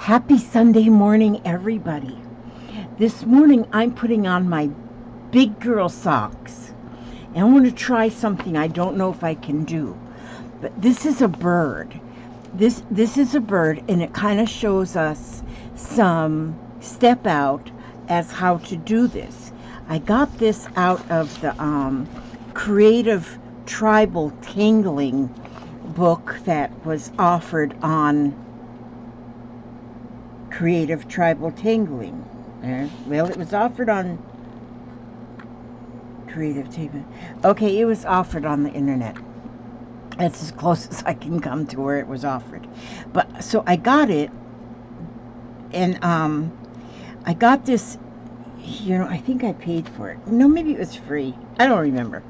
Happy Sunday morning, everybody. This morning I'm putting on my big girl socks. And I'm going to try something I don't know if I can do. But this is a bird. This is a bird, and it kind of shows us some step out as how to do this. I got this out of the Creative Tribal Tangling book that was offered on Creative Tribal Tangling. Well, it was offered on Creative Tangling. Okay, it was offered on the internet. That's as close as I can come to where it was offered. But so I got it, and I got this. I think I paid for it. No, maybe it was free. I don't remember.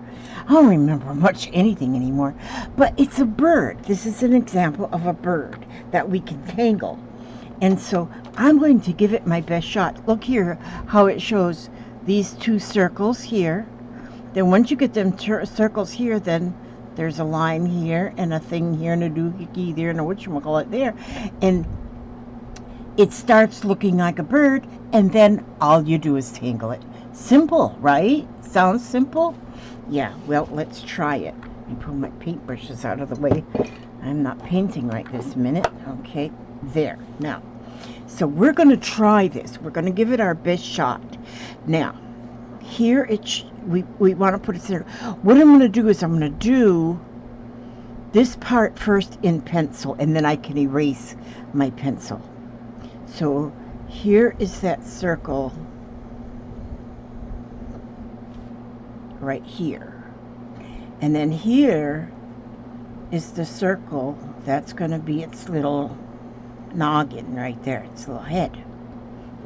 I don't remember much anything anymore. But it's a bird. This is an example of a bird that we can tangle. And so I'm going to give it my best shot. Look here how it shows these two circles here. Then once you get them circles here, then there's a line here and a thing here and a doohickey there and a whatchamacallit there. And it starts looking like a bird, and then all you do is tangle it. Simple, right? Sounds simple? Yeah, well, let's try it. Let me pull my paintbrushes out of the way. I'm not painting right this minute. Okay, there. Now, so we're going to try this. We're going to give it our best shot. Now, here we want to put it there. What I'm going to do is I'm going to do this part first in pencil, and then I can erase my pencil. So here is that circle right here. And then here is the circle that's going to be its little noggin right there, its little head.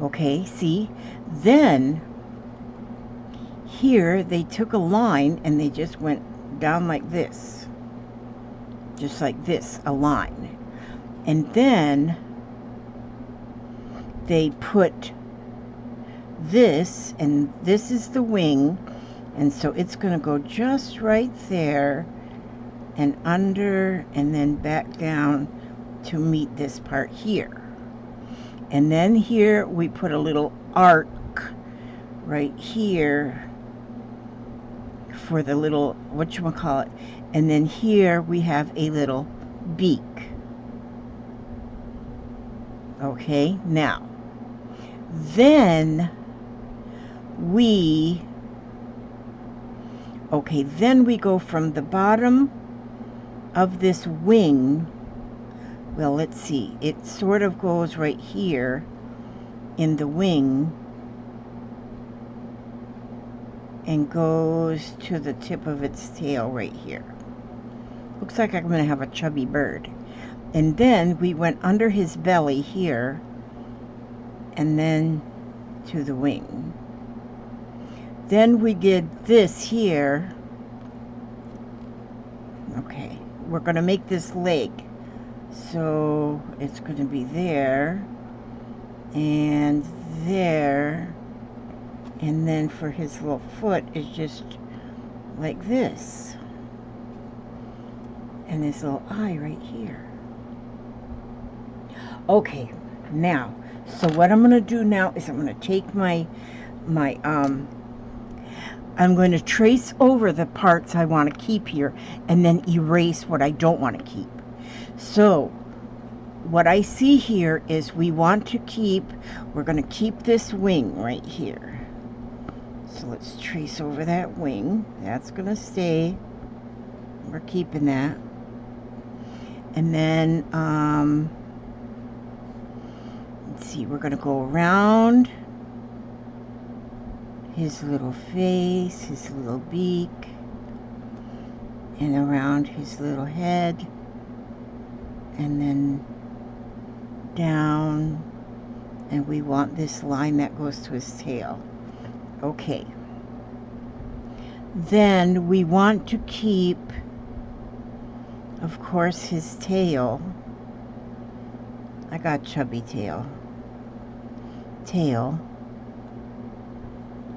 Okay, see? Then here they took a line and they just went down like this. Just like this, a line. And then they put this, and this is the wing, and so it's going to go just right there and under and then back down to meet this part here. And then here we put a little arc right here for the little whatchamacallit, and then here we have a little beak. Okay, now then we go from the bottom of this wing. Well, let's see, it sort of goes right here in the wing and goes to the tip of its tail right here. Looks like I'm going to have a chubby bird. And then we went under his belly here and then to the wing. Then we did this here. Okay, we're going to make this leg. So it's going to be there and there. And then for his little foot is just like this. And his little eye right here. Okay, now, so what I'm going to do now is I'm going to take I'm going to trace over the parts I want to keep here and then erase what I don't want to keep. So what I see here is we're going to keep this wing right here. So let's trace over that wing. That's going to stay. We're keeping that. And then, let's see, we're going to go around his little face, his little beak, and around his little head, and then down, and we want this line that goes to his tail. Okay. Then we want to keep, of course, his tail. I got chubby tail.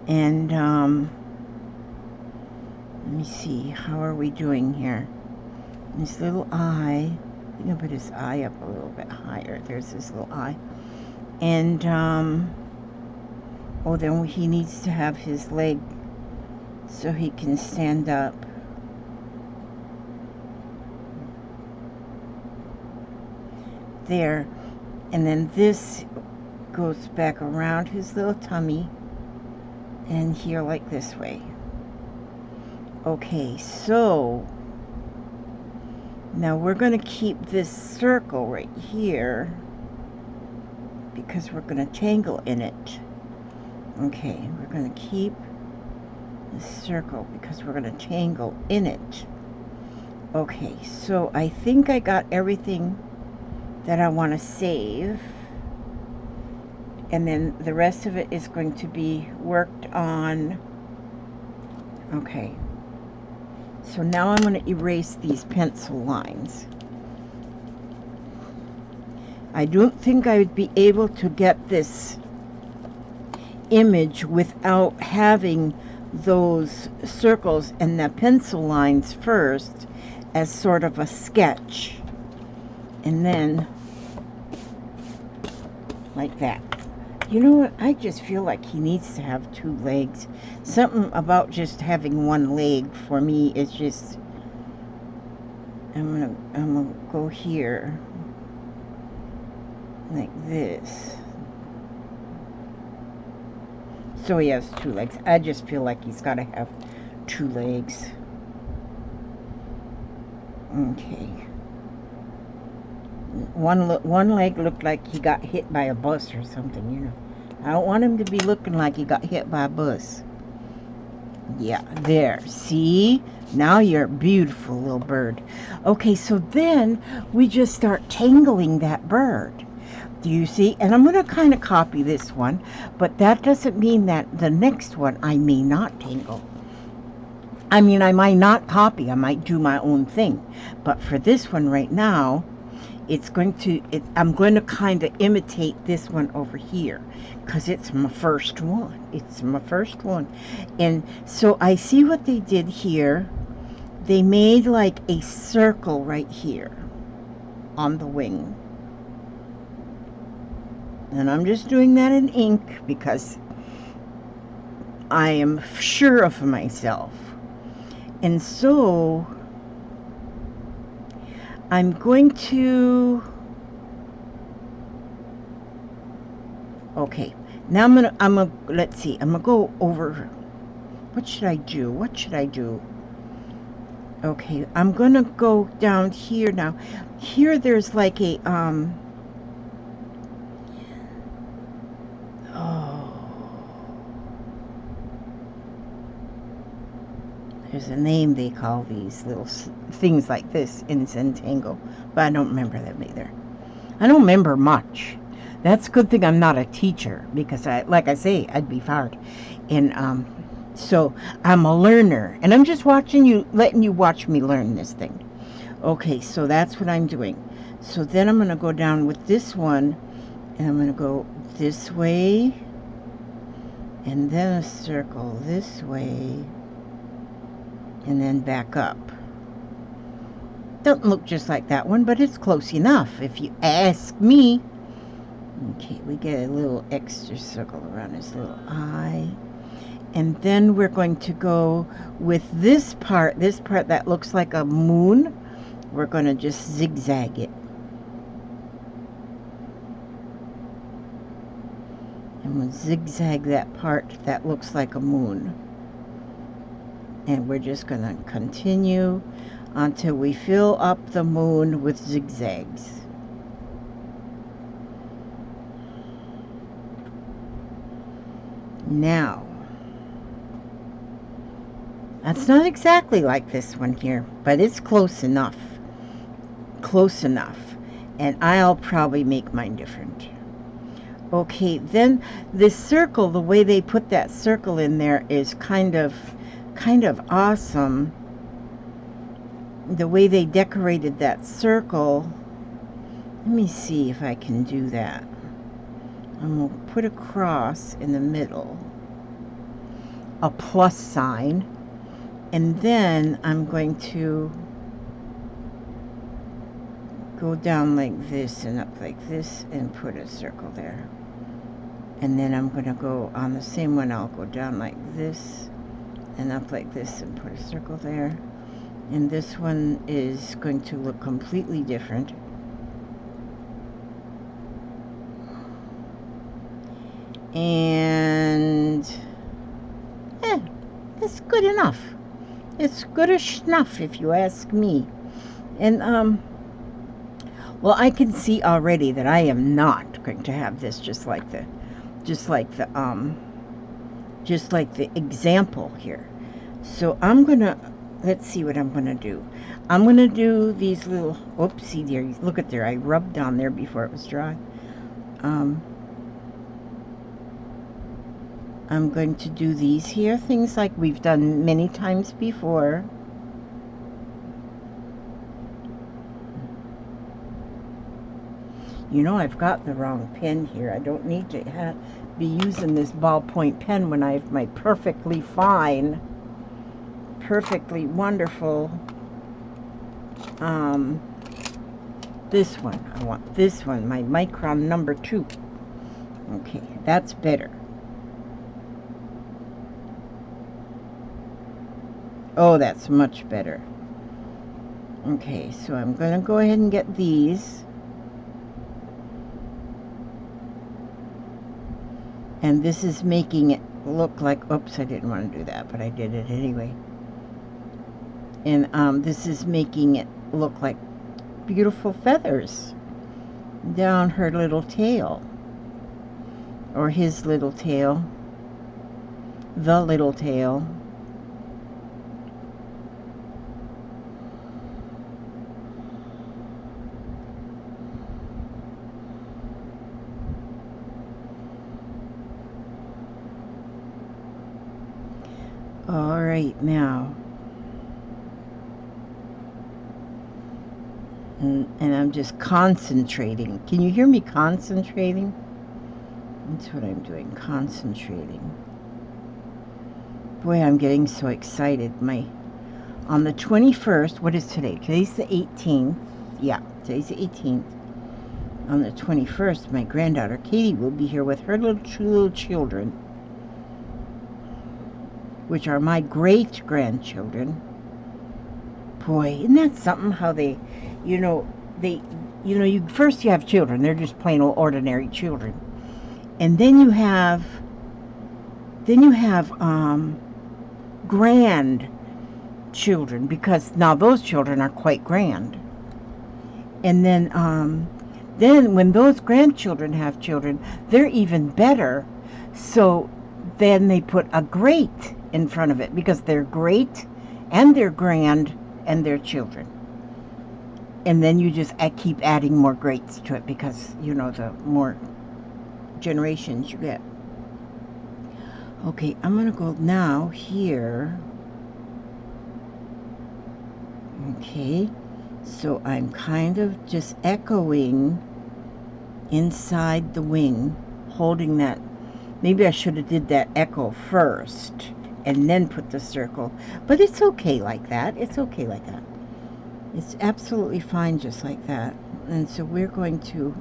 And let me see, how are we doing here? His little eye I'm gonna put his eye up a little bit higher. There's his little eye. And, oh, then he needs to have his leg so he can stand up. There. And then this goes back around his little tummy and here like this way. Okay, so now we're going to keep this circle right here because we're going to tangle in it. Okay, we're going to keep the circle because we're going to tangle in it. Okay, so I think I got everything that I want to save, and then the rest of it is going to be worked on. Okay, so now I'm going to erase these pencil lines. I don't think I would be able to get this image without having those circles and the pencil lines first as sort of a sketch, and then like that. You know what? I just feel like he needs to have two legs. Something about just having one leg for me is just, I'm gonna go here like this. So he has two legs. I just feel like he's got to have two legs. Okay. One leg looked like he got hit by a bus or something, you know. I don't want him to be looking like he got hit by a bus. Yeah, there. See? Now you're a beautiful little bird. Okay, so then we just start tangling that bird. Do you see? And I'm going to kind of copy this one, but that doesn't mean that the next one I may not tangle. I mean, I might not copy. I might do my own thing. But for this one right now, I'm going to kind of imitate this one over here because it's my first one. It's my first one. And so I see what they did here. They made like a circle right here on the wing. And I'm just doing that in ink because I am sure of myself. And so I'm going to, okay, now let's see, I'm gonna go over, what should I do? Okay, I'm gonna go down here now. Here there's like a, there's a name they call these little things like this in Zentangle, but I don't remember them either. I don't remember much. That's a good thing I'm not a teacher because like I say, I'd be fired. And so I'm a learner, and I'm just letting you watch me learn this thing. Okay, so that's what I'm doing. So then I'm going to go down with this one, and I'm going to go this way, and then a circle this way, and then back up. Doesn't look just like that one, but it's close enough if you ask me. Okay, we get a little extra circle around his little eye. And then we're going to go with this part that looks like a moon. We're going to just zigzag it. And we'll zigzag that part that looks like a moon. And we're just going to continue until we fill up the moon with zigzags. Now, that's not exactly like this one here, but it's close enough. Close enough. And I'll probably make mine different. Okay, then this circle, the way they put that circle in there is kind of awesome. The way they decorated that circle. Let me see if I can do that. I'm going to put a cross in the middle, a plus sign, and then I'm going to go down like this and up like this and put a circle there. And then I'm going to go on the same one, I'll go down like this and up like this and put a circle there. And this one is going to look completely different. And it's good enough. It's good-ish enough, if you ask me. And well, I can see already that I am not going to have this just like the example here. So I'm gonna, let's see what I'm gonna do. I'm gonna do these little, oopsie there, look at there, I rubbed on there before it was dry. I'm going to do these here, things like we've done many times before. You know, I've got the wrong pen here. I don't need to be using this ballpoint pen when I have my perfectly fine, perfectly wonderful, this one. I want this one, my Micron number 2. Okay, that's better. Oh, that's much better. Okay, so I'm going to go ahead and get these. And this is making it look like, oops, I didn't want to do that, but I did it anyway. And this is making it look like beautiful feathers down her little tail. Or his little tail. The little tail. All right, now, and I'm just concentrating. Can you hear me concentrating? That's what I'm doing, concentrating. Boy, I'm getting so excited. On the 21st, what is today? Today's the 18th. Yeah, today's the 18th. On the 21st, my granddaughter Katie will be here with her two little children, which are my great-grandchildren. Boy, isn't that something how they, first you have children, they're just plain old ordinary children. And then you have grandchildren, because now those children are quite grand. And then when those grandchildren have children, they're even better. So then they put a great in front of it, because they're great and they're grand and they're children. And then I keep adding more greats to it, because the more generations you get. Okay, I'm gonna go now here. Okay, so I'm kind of just echoing inside the wing, holding that. Maybe I should have did that echo first and then put the circle, but it's okay like that. It's okay like that. It's absolutely fine just like that. And so we're going to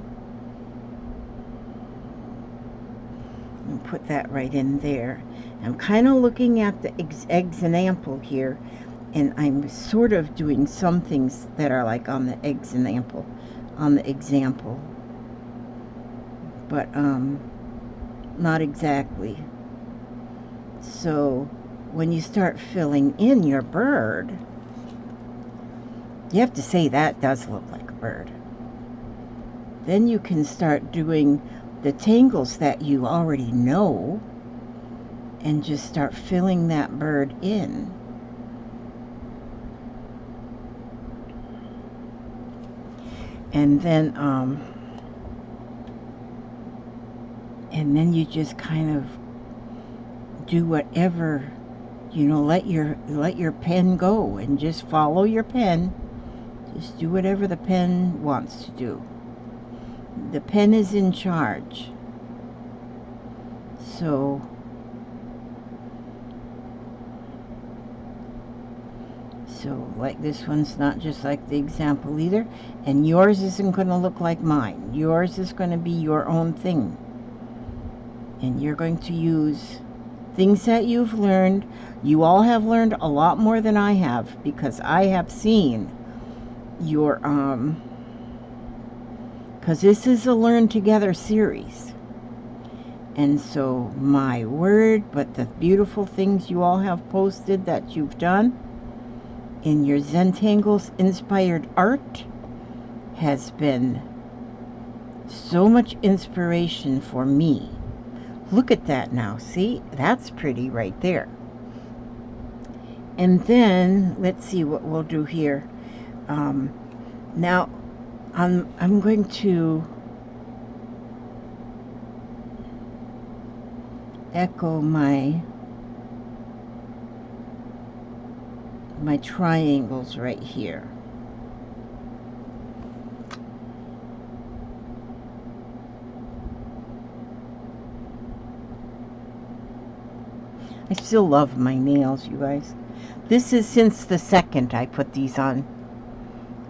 put that right in there. I'm kind of looking at the example here, and I'm sort of doing some things that are like on the example, but not exactly. So when you start filling in your bird, you have to say that does look like a bird. Then you can start doing the tangles that you already know and just start filling that bird in. And then you just kind of do whatever, let your pen go and just follow your pen. Just do whatever the pen wants to do. The pen is in charge. So, like, this one's not just like the example either. And yours isn't going to look like mine. Yours is going to be your own thing. And you're going to use things that you've learned. You all have learned a lot more than I have, because I have seen your, because this is a Learn Together series. And so, my word, but the beautiful things you all have posted that you've done in your Zentangles inspired art has been so much inspiration for me. Look at that now. See? That's pretty right there. And then, let's see what we'll do here. Now, I'm going to echo my triangles right here. I still love my nails, you guys. This is since the 2nd I put these on.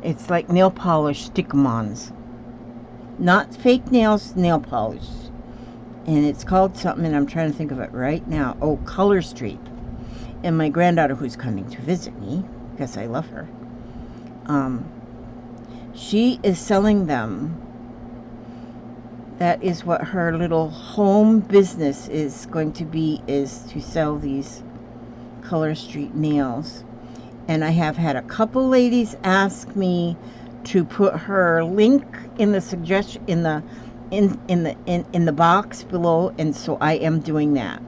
It's like nail polish stick-em-ons. Not fake nails, nail polish. And it's called something, and I'm trying to think of it right now. Oh, Color Street. And my granddaughter, who's coming to visit me, because I love her, she is selling them. That is what her little home business is going to be, is to sell these Color Street nails. And I have had a couple ladies ask me to put her link in the suggestion in the box below, and so I am doing that.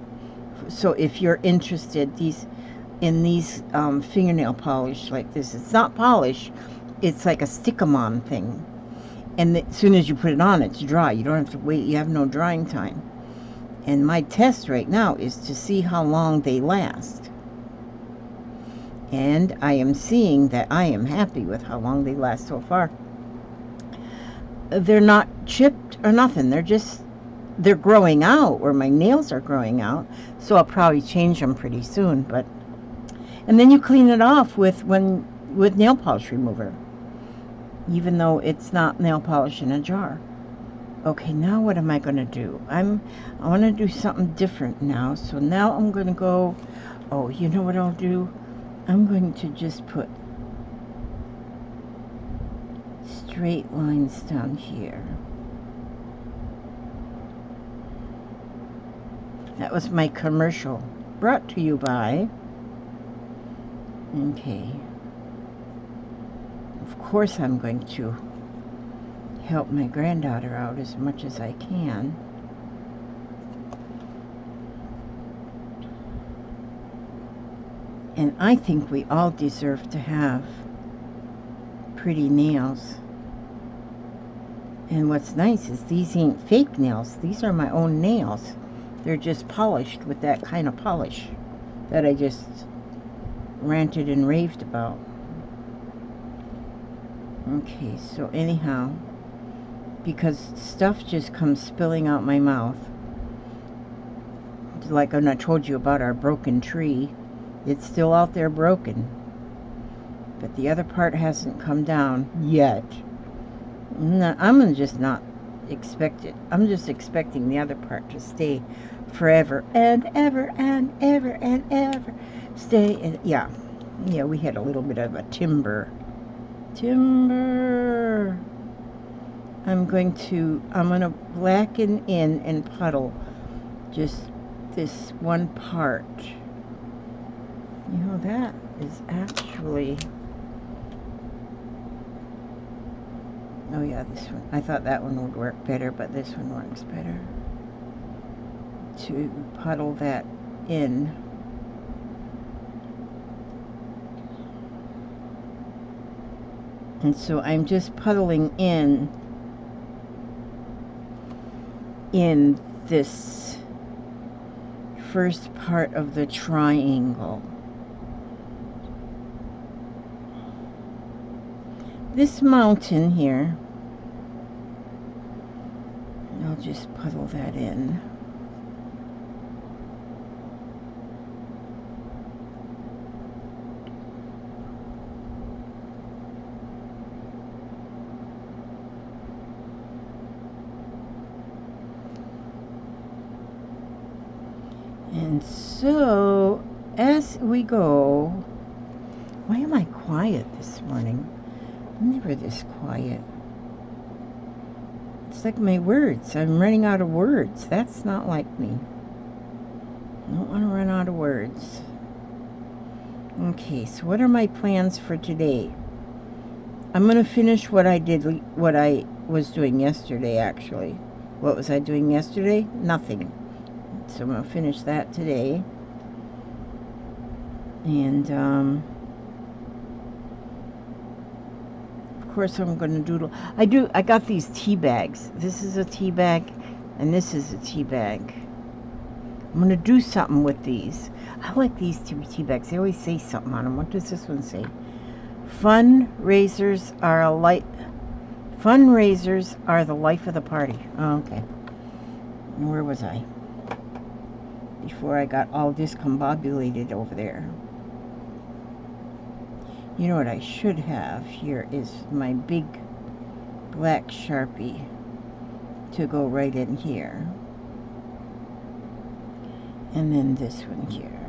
So if you're interested, in these fingernail polish like this, it's not polish, it's like a stick-em-on thing. And as soon as you put it on, it's dry. You don't have to wait. You have no drying time. And my test right now is to see how long they last. And I am seeing that I am happy with how long they last so far. They're not chipped or nothing. They're growing out, or my nails are growing out. So I'll probably change them pretty soon. And then you clean it off with nail polish remover, even though it's not nail polish in a jar. Okay, now what am I going to do? I want to do something different now. So now I'm going to go, oh, you know what I'll do? I'm going to just put straight lines down here. That was my commercial, brought to you by, okay. Of course I'm going to help my granddaughter out as much as I can. And I think we all deserve to have pretty nails. And what's nice is these ain't fake nails. These are my own nails. They're just polished with that kind of polish that I just ranted and raved about. Okay, so anyhow, because stuff just comes spilling out my mouth. Like when I told you about our broken tree, it's still out there broken. But the other part hasn't come down yet. I'm just not expect it. I'm just expecting the other part to stay forever and ever and ever and ever. Stay in, yeah, we had a little bit of a timber. I'm going to blacken in and puddle just this one part. You know, that is actually, oh yeah, this one. I thought that one would work better, but this one works better. To puddle that in. And so I'm just puddling in this first part of the triangle. This mountain here, I'll just puddle that in. And so, as we go, why am I quiet this morning? I'm never this quiet. It's like my words. I'm running out of words. That's not like me. I don't want to run out of words. Okay, so what are my plans for today? I'm going to finish what I was doing yesterday, actually. What was I doing yesterday? Nothing. So I'm going to finish that today. And, of course, I'm going to doodle. I got these tea bags. This is a tea bag, and this is a tea bag. I'm going to do something with these. I like these tea bags. They always say something on them. What does this one say? Fundraisers are the life of the party. Oh, okay. Where was I? Before I got all discombobulated over there. You know what I should have here is my big black Sharpie to go right in here. And then this one here.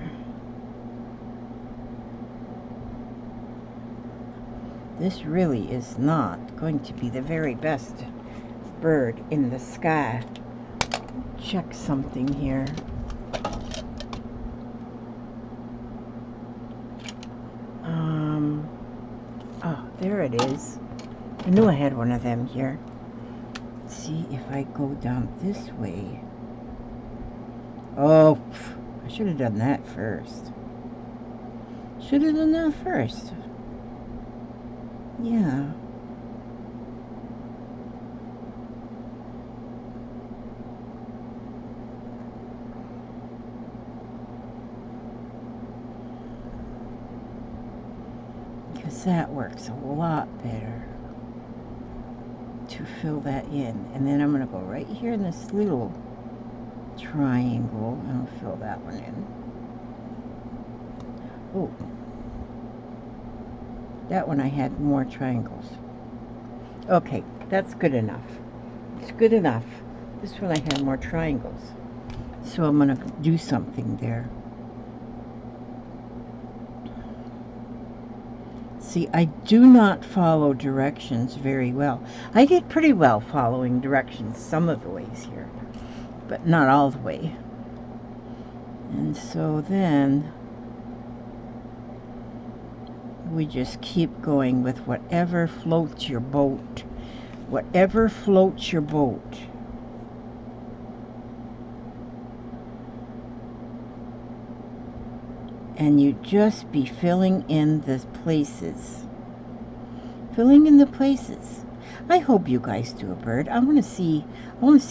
This really is not going to be the very best bird in the sky. Check something here. Oh, there it is. I knew I had one of them here. Let's see if I go down this way. Oh, I should have done that first. Should have done that first. Yeah. Because that works a lot better to fill that in. And then I'm going to go right here in this little triangle and I'll fill that one in. Oh. That one I had more triangles. Okay, that's good enough. It's good enough. This one I had more triangles. So I'm going to do something there. See, I do not follow directions very well. I did pretty well following directions some of the ways here, but not all the way. And so then we just keep going with whatever floats your boat. Whatever floats your boat. And you just be filling in the places. Filling in the places. I hope you guys do a bird. I want to see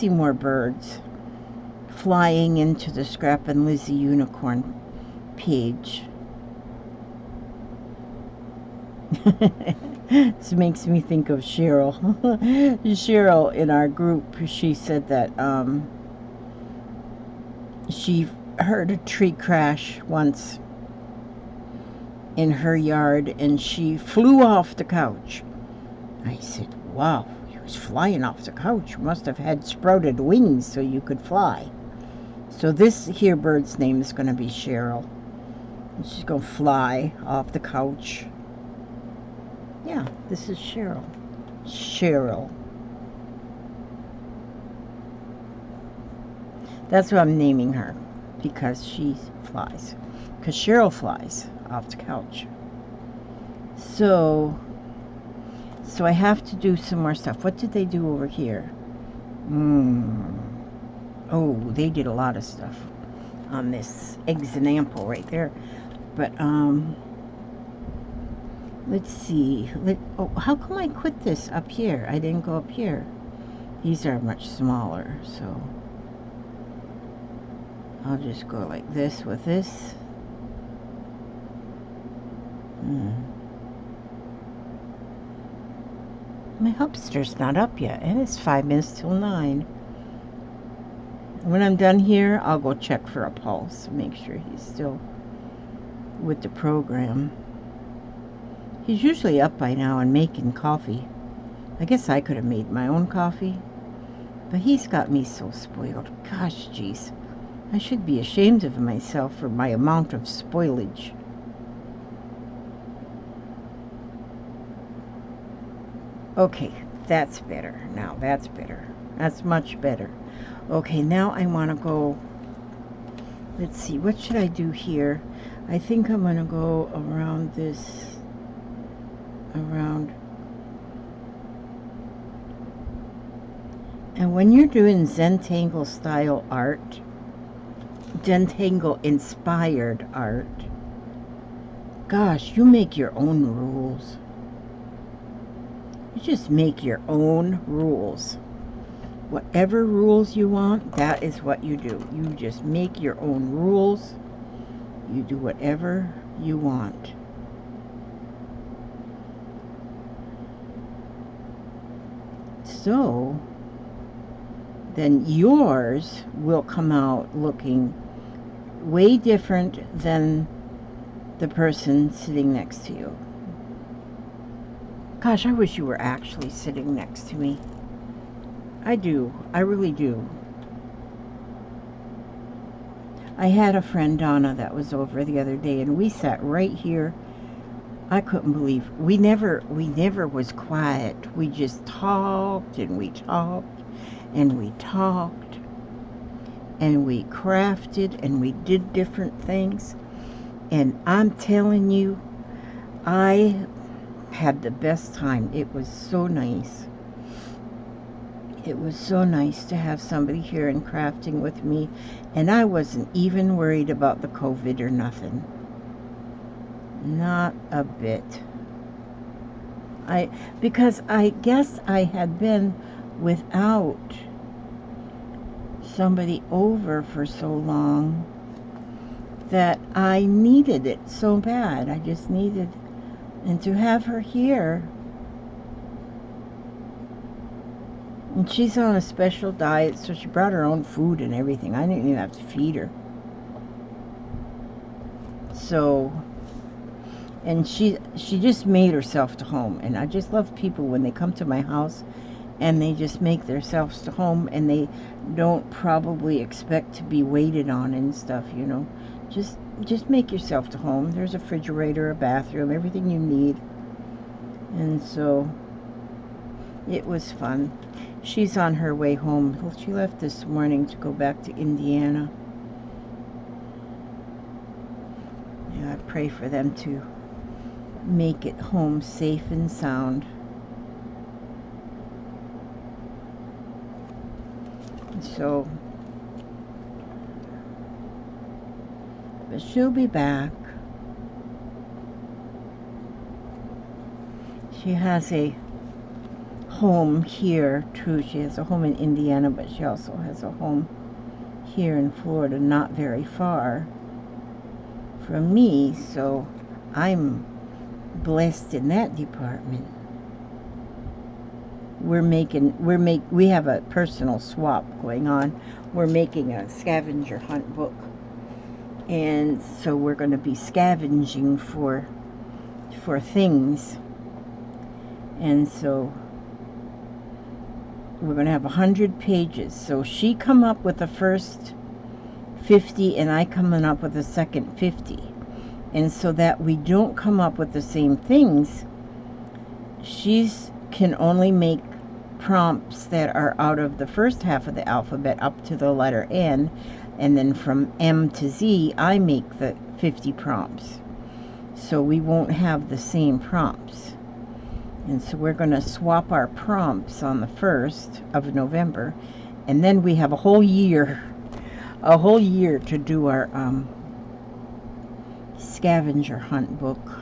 more birds flying into the Scrap and Lizzie unicorn page. This makes me think of Cheryl. Cheryl in our group, she said that she heard a tree crash once in her yard and she flew off the couch. I said, wow, you was flying off the couch. You must have had sprouted wings so you could fly. So this here bird's name is going to be Cheryl. And she's going to fly off the couch. Yeah, this is Cheryl. Cheryl. That's what I'm naming her, because she flies. Because Cheryl flies off the couch. So I have to do some more stuff. What did they do over here? Oh, they did a lot of stuff on this example right there. But, let's see. Oh, how come I quit this up here? I didn't go up here. These are much smaller, so I'll just go like this with this. My hamster's not up yet, and it's 5 minutes till 9. When I'm done here, I'll go check for a pulse, make sure he's still with the program. He's usually up by now and making coffee. I guess I could have made my own coffee, but he's got me so spoiled. Gosh, geez. I should be ashamed of myself for my amount of spoilage. Okay, that's better. Now that's better. That's much better. Okay, now I want to go, let's see, what should I do here? I think I'm going to go around this, around. And when you're doing Zentangle style art, Zentangle inspired art, gosh, you make your own rules. You just make your own rules. Whatever rules you want, that is what you do. You just make your own rules. You do whatever you want. So then yours will come out looking way different than the person sitting next to you. Gosh, I wish you were actually sitting next to me. I do. I really do. I had a friend, Donna, that was over the other day, and we sat right here. I couldn't believe we never was quiet. We just talked and we talked and we talked and we crafted and we did different things. And I'm telling you, I had the best time. It was so nice. It was so nice to have somebody here and crafting with me, and I wasn't even worried about the COVID or nothing. Not a bit. Because I guess I had been without somebody over for so long that I needed it so bad. I just needed, and to have her here. And she's on a special diet, so she brought her own food and everything. I didn't even have to feed her. So, and she just made herself to home. And I just love people when they come to my house and they just make themselves to home, and they don't probably expect to be waited on and stuff, you know. Just make yourself to home. There's a refrigerator, a bathroom, everything you need. And so it was fun. She's on her way home. She left this morning to go back to Indiana. Yeah, I pray for them to make it home safe and sound. So, but she'll be back. She has a home here too. She has a home in Indiana, but she also has a home here in Florida, not very far from me, so I'm blessed in that department. We have a personal swap going on. We're making a scavenger hunt book, and so we're going to be scavenging for things, and so we're going to have 100 pages. So she come up with the first 50 and I coming up with the second 50. And so that we don't come up with the same things, she's can only make prompts that are out of the first half of the alphabet up to the letter N, and then from M to Z I make the 50 prompts. So we won't have the same prompts. And so we're going to swap our prompts on the 1st of November, and then we have a whole year to do our scavenger hunt book.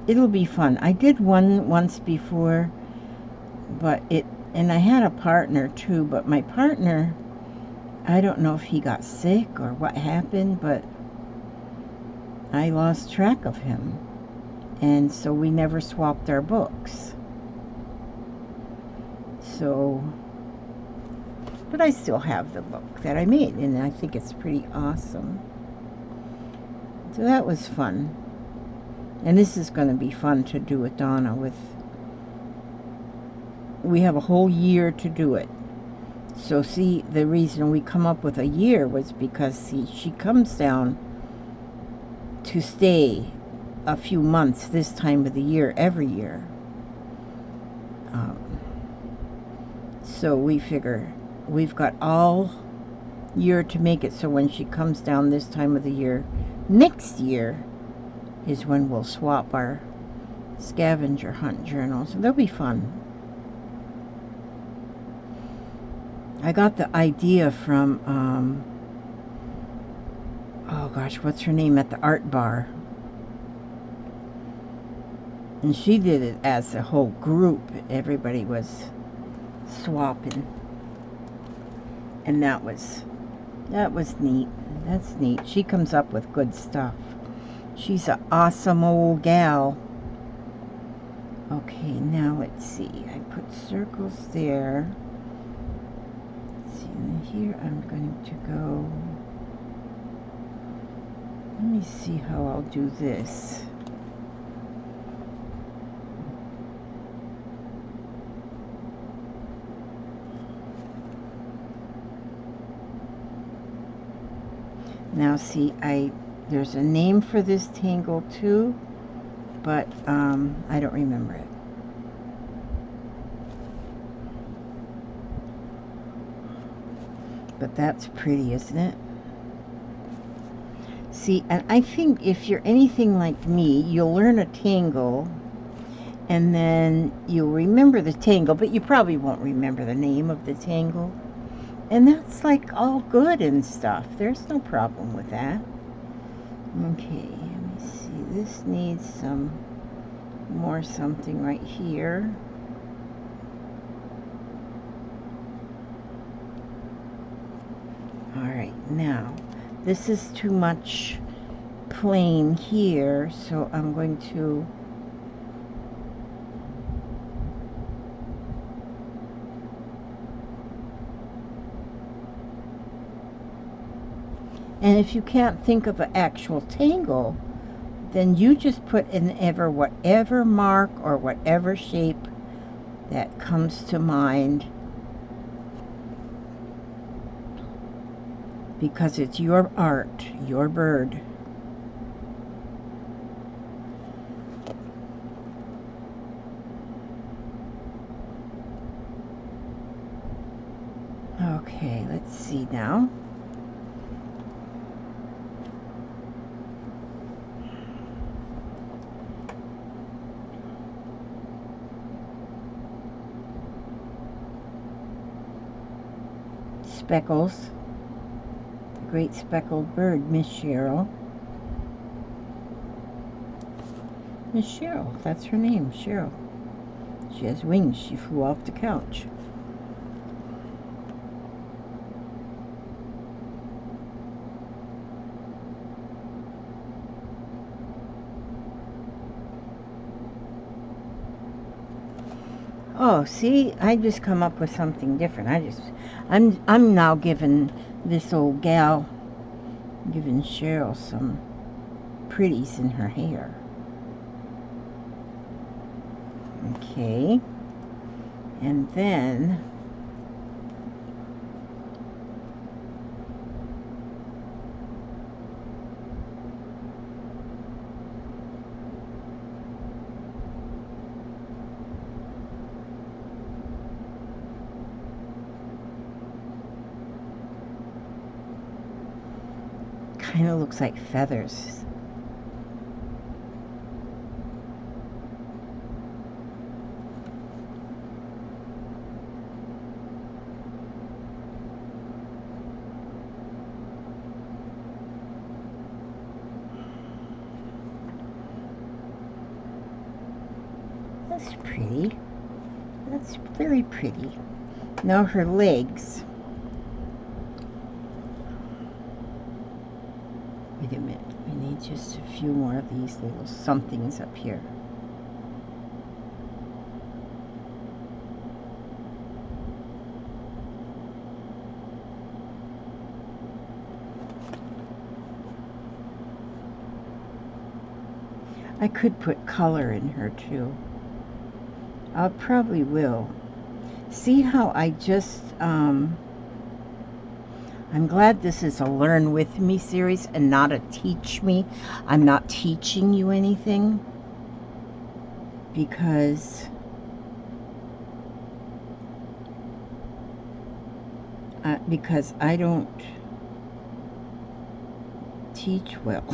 It'll be fun. I did one once before, and I had a partner too, but my partner, I don't know if he got sick or what happened, but I lost track of him. And so we never swapped our books. So, but I still have the book that I made, and I think it's pretty awesome. So that was fun. And this is going to be fun to do with Donna. We have a whole year to do it. So see, the reason we come up with a year was because, see, she comes down to stay a few months this time of the year every year. So we figure we've got all year to make it, so when she comes down this time of the year next year is when we'll swap our scavenger hunt journals. They'll be fun. I got the idea from oh gosh, what's her name at the art bar, and she did it as a whole group. Everybody was swapping, and that was neat. That's neat. She comes up with good stuff. She's an awesome old gal. Okay, now let's see. I put circles there. Let's see, and here I'm going to go. Let me see how I'll do this. Now see, there's a name for this tangle too, but I don't remember it. But that's pretty, isn't it? See, and I think if you're anything like me, you'll learn a tangle, and then you'll remember the tangle, but you probably won't remember the name of the tangle. And that's like all good and stuff. There's no problem with that. Okay, let me see. This needs some more something right here. Alright, now this is too much plain here, so I'm going to and if you can't think of an actual tangle, then you just put in whatever mark or whatever shape that comes to mind, because it's your art, your bird. Okay, let's see now. Speckles, the great speckled bird, Miss Cheryl. Miss Cheryl, that's her name, Cheryl. She has wings. She flew off the couch. Oh, see, I just come up with something different. I'm now giving this old gal, giving Cheryl some pretties in her hair. Okay, and then kind of looks like feathers. That's pretty. That's very pretty. Now her legs. Wait a minute. We need just a few more of these little somethings up here. I could put color in her too. I probably will. See how I just I'm glad this is a learn with me series and not a teach me. I'm not teaching you anything because I don't teach well.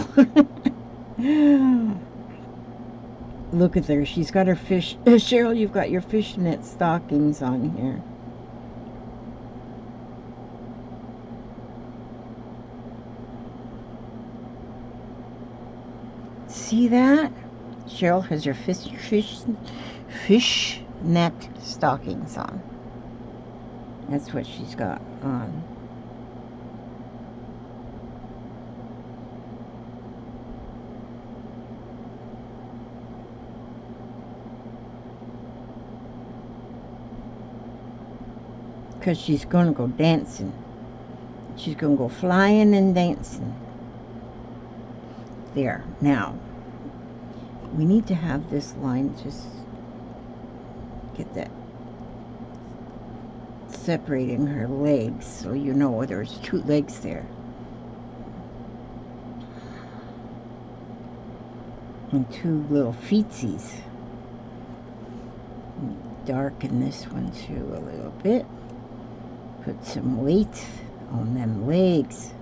Look at her. She's got her fish. Cheryl, you've got your fishnet stockings on here. See that? Cheryl has her fishnet stockings on. That's what she's got on. Because she's going to go dancing. She's going to go flying and dancing. There. Now, we need to have this line just get that separating her legs so you know there's two legs there. And two little feetsies. Darken this one too a little bit. Put some weight on them legs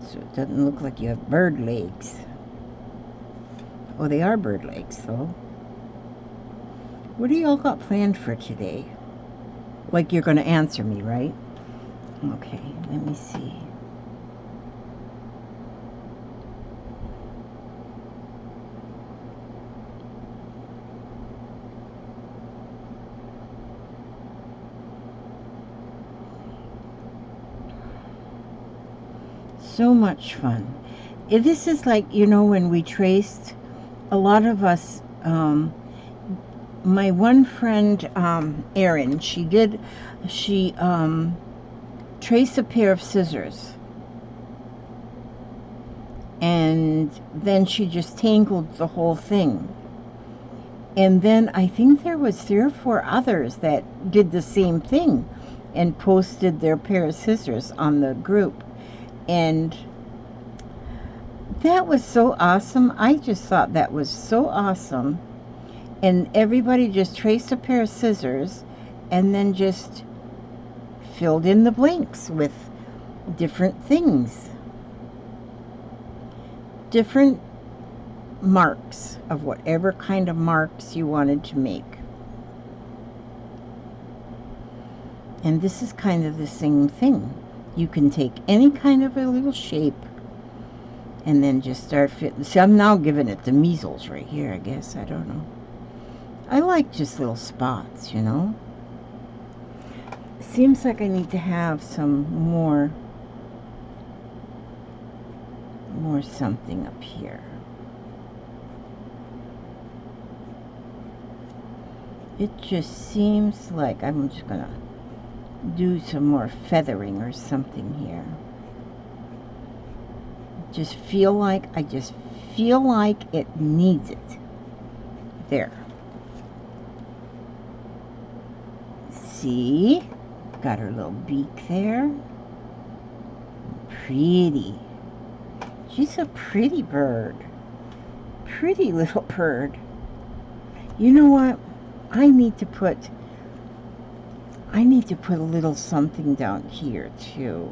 so it doesn't look like you have bird legs. Oh, they are bird legs though. What do y'all got planned for today? Like you're going to answer me, right? Okay, let me see. So much fun. This is like, you know, when we traced, a lot of us, my one friend, Erin, she traced a pair of scissors. And then she just tangled the whole thing. And then I think there was 3 or 4 others that did the same thing and posted their pair of scissors on the group. And that was so awesome. I just thought that was so awesome. And everybody just traced a pair of scissors and then just filled in the blanks with different things. Different marks of whatever kind of marks you wanted to make. And this is kind of the same thing. You can take any kind of a little shape and then just start fitting. See, I'm now giving it the measles right here, I guess. I don't know. I like just little spots, you know. Seems like I need to have some more something up here. It just seems like I'm just gonna do some more feathering or something here. I just feel like it needs it. There. See? Got her little beak there. Pretty. She's a pretty bird. Pretty little bird. You know what? I need to put a little something down here too,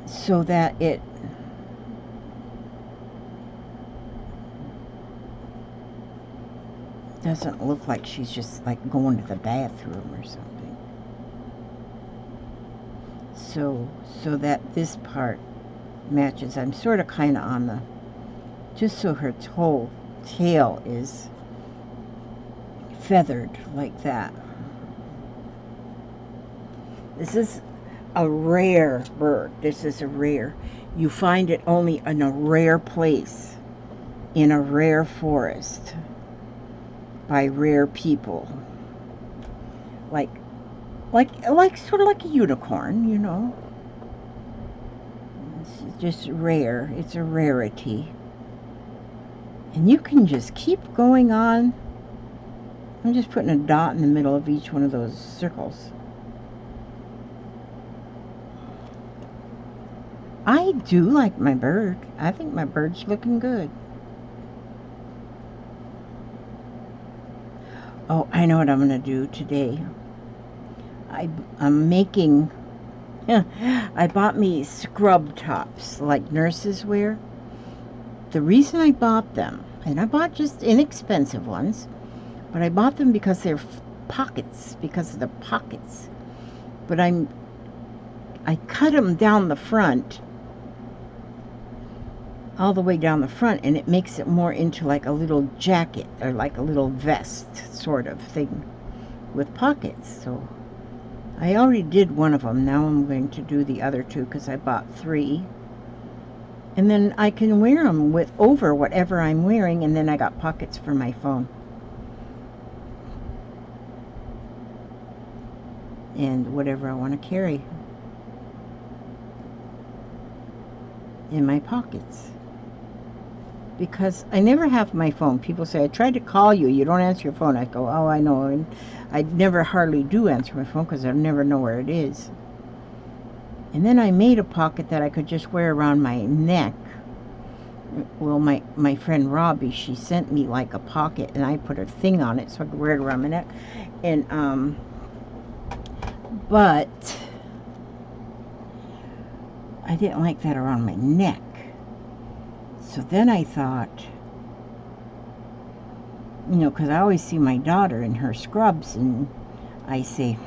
so that it doesn't look like she's just like going to the bathroom or something. So that this part matches. I'm sort of kind of on the, just so her tail is feathered like that. This is a rare bird. This is a rare. You find it only in a rare place, in a rare forest, by rare people. Like sort of like a unicorn, you know. It's just rare. It's a rarity. And you can just keep going on. I'm just putting a dot in the middle of each one of those circles. I do like my bird. I think my bird's looking good. Oh, I know what I'm going to do today. I'm making... I bought me scrub tops like nurses wear. The reason I bought them, and I bought just inexpensive ones, but I bought them because they're pockets, because of the pockets. But I cut them down the front, all the way down the front, and it makes it more into like a little jacket or like a little vest sort of thing with pockets. So I already did one of them. Now I'm going to do the other two because I bought 3. And then I can wear them with over whatever I'm wearing, and then I got pockets for my phone. And whatever I want to carry in my pockets. Because I never have my phone. People say, I tried to call you, you don't answer your phone. I go, oh, I know. And I never hardly do answer my phone because I never know where it is. And then I made a pocket that I could just wear around my neck. Well, my friend Robbie, she sent me like a pocket, and I put a thing on it so I could wear it around my neck. And, but I didn't like that around my neck. So then I thought, you know, because I always see my daughter in her scrubs, and I say,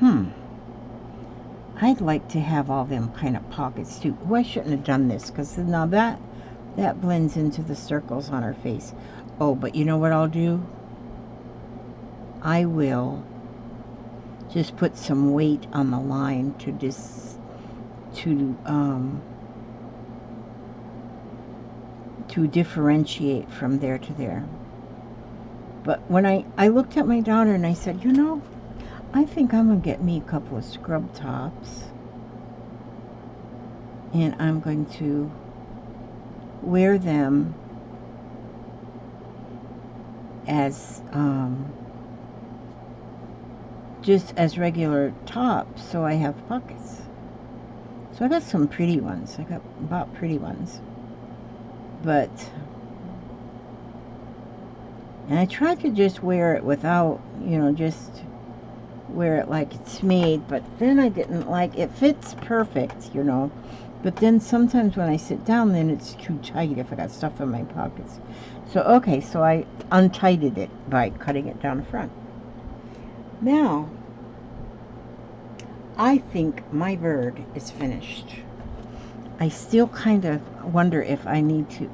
I'd like to have all them kind of pockets too. Oh, I shouldn't have done this, because now that blends into the circles on her face. Oh, but you know what I'll do? I will just put some weight on the line to differentiate from there to there. But when I looked at my daughter and I said, you know, I think I'm going to get me a couple of scrub tops, and I'm going to wear them as just as regular tops, so I have pockets. So I got some pretty ones. I bought pretty ones. But, and I tried to just wear it without, you know, just wear it like it's made, but then I didn't like, it fits perfect, you know, but then sometimes when I sit down, then it's too tight if I got stuff in my pockets. So, okay, so I untighted it by cutting it down the front. Now, I think my bird is finished. I still kind of wonder if I need to